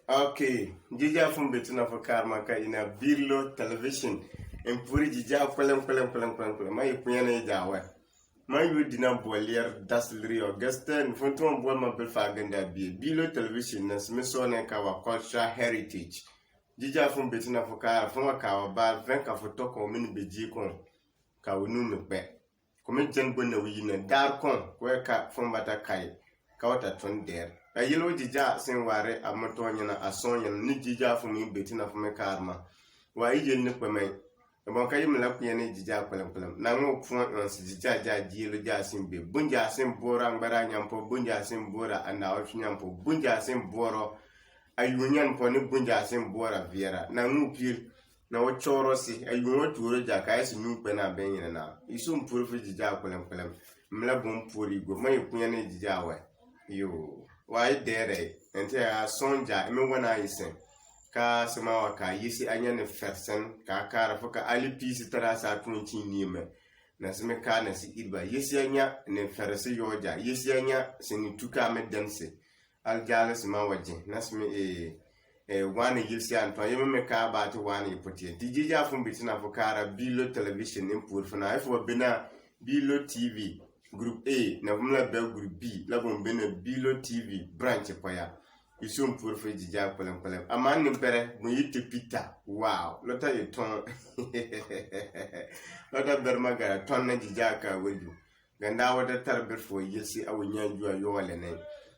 Okay, jija fun betina fo karma ka ina birlo television en puri jija kwelem ma yipunya ne jawe ma yu dina bolier dasleri Auguste fun ton bol ma bel fa ganda bilo television na smiso ne ka wa cultural heritage jija fun betina fo ka fun ka wa ba 20 ka fo to ko min beji kon ka wonu me pe ko men jen bonna wi ne dar kon ko ka fun bata kai ka wata ton der a yelo jija sin ware a motonya na asonya ni jija fu mi betina fu me karma wa ije ni kwemai e bon kay mi la ku yene jija kwelem na ngo fu on si jija ja jilo ja sin be bunja sin bora ngara nyampo bunja sin bora anda o nyampo bunja sin boro ayunyan po ni bunja sin bora viera na ngo pir na wo choro si ayunwo turo ja kay si nu pe na ben yene na isum pur fu jija kwelem mla bum puri go mai ku yene jija wa yo why dere ente a sonja me wana isen ka sama wa ka yisi anya ne fersen ka kara fuka ali pisi tara sa tunci nime na sme ka na si iba yisi anya ne ferse yoja yisi anya sini tuka me dense al jale sama waje na sme wani yisi anto yeme me ka ba to wani potie dijija fun bitina fukara bilo television impur funa ifo bina bilo tv Group A na vumla be group B la bon bena Bilo TV branch poya isum pour fe jija kolem aman ni pere mo yitte pita wow lota e ton lota berma gara ton na jija ka waju ganda wada tarber fo yesi awnya juwa yo wale ne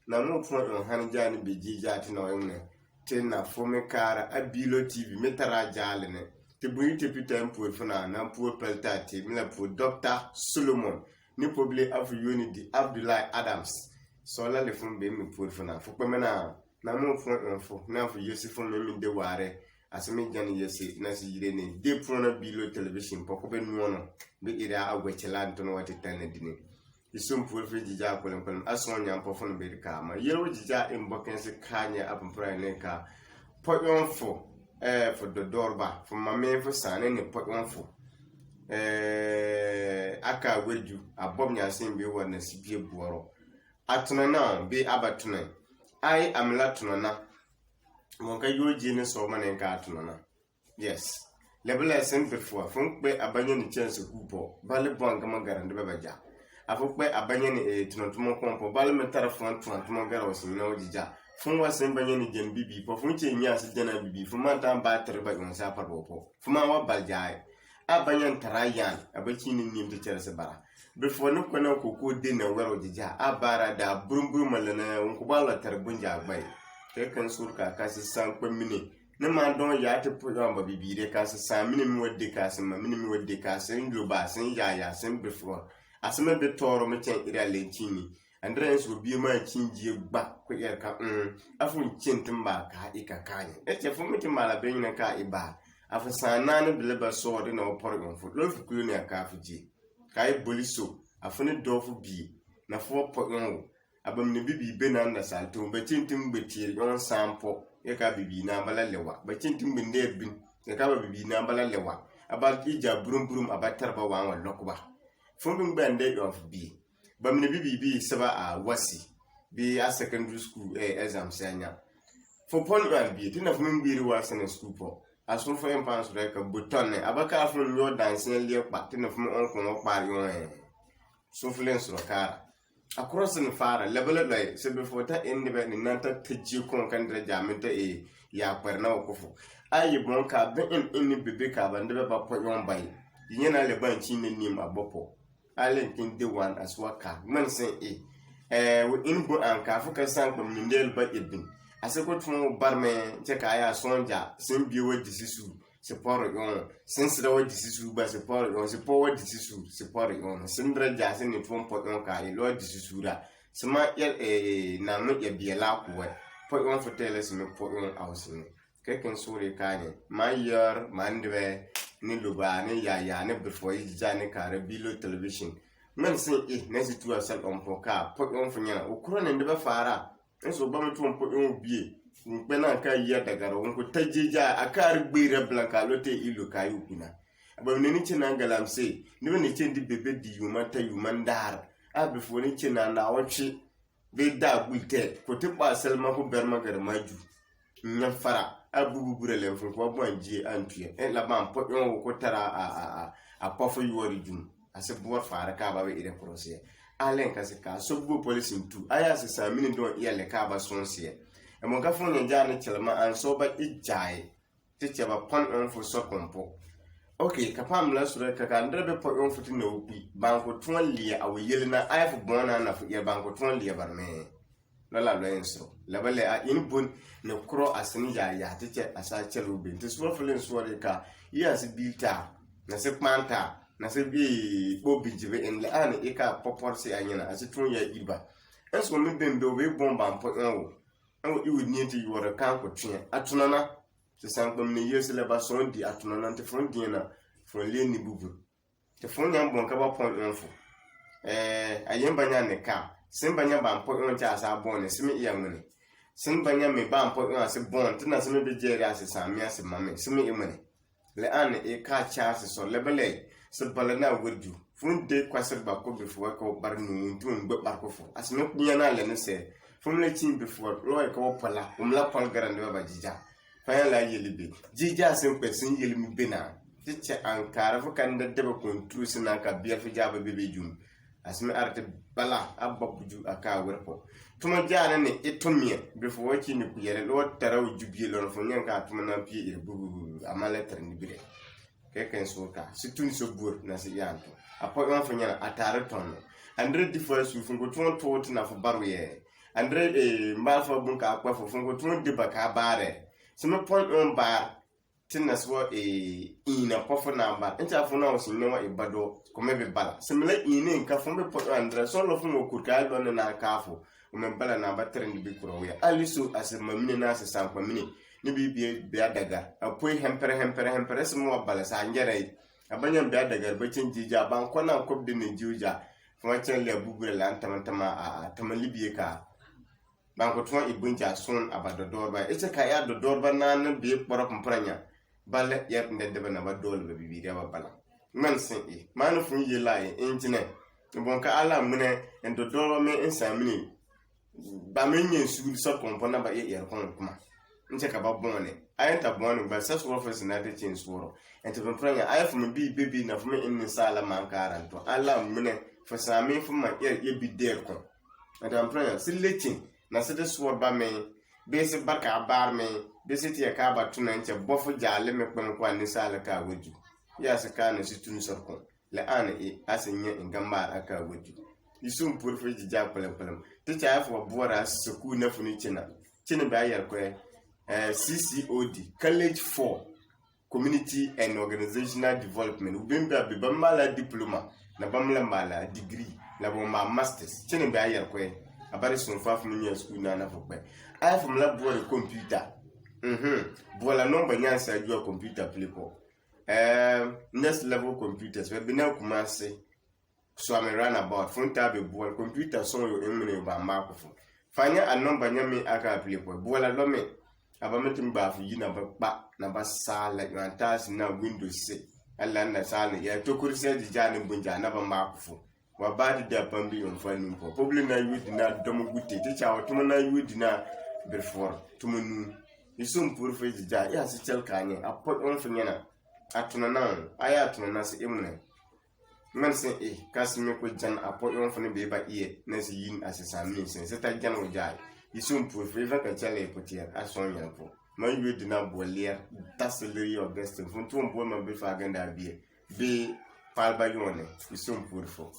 na mo fo on han jani be jija ti no yone tin na fo me kara a Bilo TV metara jale ne te bu yitte pita pour fona na pour pelta ti mi la pour Dr Solomon ni probably afu yoni di Abdullah Adams so la le fun be mi pour funa fu pe mena na mo fun info na fu yesi fun mi de ware asemi jani yesi na si yire ne de pour na Bilo television poko be nuono be ira agwechela ntono wati tane dini isum pour fe jija kolem ason nyam po fun be ka ma yero jija imboken se kanya apumpra ne ka po info for the dorba for mame for sane ne po info aka weju abob nyasin bi wona sibie buoro atuna na bi abatuna ai amla tunana mon ka yoji ne so manen ka atuna na yes level lesson before fun pe abanye ni chance kupo bale bon kama garande bebaja afu pe abanye ni tunantumo kompo bale metara fun tunantumo gara wasin na ojija fun wasin banye ni jem bibi po fun che nya se jana bibi fun man tan ba terba yon sa parbo po fun ma wa baljaay abanyan tarayan abaki ni nim te chere se bara before no kona koko de na wero jija abara da burumburu malana won ko bala tarbunja agbai ke kan surka kasi san kwamini ne ma don ya te program ba bibire kasi san mini mi wadde kasi ma mini mi wadde kasi ndo ba sen ya sen before asema be toro me chen ira lentini andre so bi ma chinjie gba ko yer ka afun chintin ba ka ikakanye che fu miti mala be nyina ka iba afasana no beleba so de na oporgon fo lo fi kulu ne aka afiji kai boliso afune dofu bi na fo pogon abam ne bibi be na nda salto be tintim betie yon sampo e ka bibi na balalewa be tintim be nde bin e ka bibi na balalewa abal ija burum abatar ba wan lokba fo bin bande of bi bam ne bibi saba a wasi bi a secondary school exam sanya fo pon ban bi tina fo min biri wa sana school po asun fo empan so ka buton ne abaka afun yo dancing lie pa tin fo on ko pa yo so flen so kara across in fara level like se be fota ende be ni nanta teji kon kan dra jamenta ya parna ko fo ayi bon ka be en ni bebe ka ba ndebe ba po yon bai yinyana le ban chi ne nim abopo ale kin de one as waka man say we in go an ka fo ka san ko min del ba edin aseko tun barme che kaya sonja sin biwo disisu se por yon sin sira wo disisu ba se por yon se por disisu se por yon sin dra ja sin ni tun por yon ka lo disisu ra sama ye na no ye biela ko por yon fotele se me por yon awsin ke ken sore kanye mayor mandwe ni luba ni ya ne before yi jani kare Bilo television men sin na situ asal on poka por yon funya okuro ne ndeba fara enso ba mutu on po yon bie nkpe na nka yi dagara won ko tajeja akar gbere blanka lote ilu kayu kuna abam ne ni chena ngalam se ni be ne chendi bebe di yuma ta yuma ndar abifo ni chena na wochi be da gulte ko te pa selma ko berma gar maju nya fara abubu burele fun ko bon ji antuye e la ban po yon ko tara a pofo yori jum ase buwar fara ka ba be ire procès alen kasi ka so bu police ntu aya se sa mini don ile ka ba sonse e mo ka fon nya ne chelma an so ba ijai ti che ba pon on fu so kompo okay kapam la sura ka kan drebe po on fu ti no bi ban ko ton liya awu yelina aya fu bona na fu ye ban ko ton liya barme la lenso la bale a inbun ne kro asini ya ti che asa chelu bi ti so fu len so ka ya si bilta na se panta na se bi bobi jibe en le an e ka popor se anyana ase tun ya iba enso me bembe we bomba mpo enwo iwu ni ti yoro kan ko twen atunana se sanpam ne yesi le ba son di atunana te fon di na fon le ni bubu te fon nyam bon ka ba pon info ayemba nya ne ka simba nya ba mpo on cha sa bon ne simi iya ngene simba nya me ba mpo on ase bon tina simi be jeri ase sami ase mame simi imene le an e ka cha ase so lebele se balana wurju funde kwasir ba ko before ko barnu tun gbe bar ko fo asme nyana le ne se fumle tin before lo e ko pala umla pal garande ba jija fa la yelibe jija sem person yelimi bena tiche ankara fo kan de ba ko trusi na ka biya fi jaba bebe jum asme arte bala ababuju aka werpo tuma jana ne etomie before ki ni ku yere lo taraw jubiye lo fo nyanka tuma na piye bubu amale terni bire keken soka situn so bur na si yanto apo on fo nyana atare ton andre di fo su fo to to na fo barwe andre mbal fo bun ka akwa fo fo to de baka bare sima pon on ba tinna so ina pofo na ba nta fo na o sin wa ibado ko mebe bala simila ine nka fo me po andre so lo fo mo kurka do na ka fo o me bala na ba trendi bi kuro ya alisu asema mini na se sanko mini ni bi adaga apoi hempere smo bala sa ngere abanyam bi adaga ba cinjija ban kona kobde ne juja fo chen le bugure lan tamantama tamalibiye ka ban ko ton ibunja sun abadodo ba ece ka ya dodo ba nan bi porop mpranya bale yep ndede ba na ba dol ba bibi ga bala man sin manu fun yi lai enjine bon ka ala mune endodo me ensamini ba menye su so kompona ba ye kon kuma nche ka ba bone ayenta bone ba sa so office na de chin suro ente ben pranya ayef me bi bebi na fuma in sala man karanto ala mune fo sami fuma ye bi der ko ente pranya silechin na se de so ba me be se barka bar me be se tie ka ba tuna nche bofu jale me kwen kwa ni sala ka waju ya se ka na situn sorko le an asenye ngamba aka waju isum pour fe jija pelem te cha fo bora seku na funi china ba yer ko CCOD College for Community and Organizational Development ubimba be bamala diploma na bamla mala degree na bomba masters chene ba yer ko abari sun fa fu nya school na fo pe ay fu mla bo computer bola nomba nya sa ju computer plico next level computers we bina kumase so am run about phone tab bo computer so yo emne ba makofo fanya a nomba nya me aka plico bola lo me abametim ba fu yina ba na ba sala yantas na windows se alla na sala ya to kurse di jani bunja na ba makofo wa ba di da pambi on fani ko problem na yudi na domo gutte ti chawo to na yudi na before to munu isum pour fe di ja ya se chel kanye apo on fanyana atuna na aya atuna na se imne men se kasime ko jan apo on fani be ba iye na se yin asesami se ta jan o ja isum pour fe va ka chele potier ason yan po man yudi na bolier tasleri auguste fun to mbo ma be fa ganda bi palba yone isum pour fo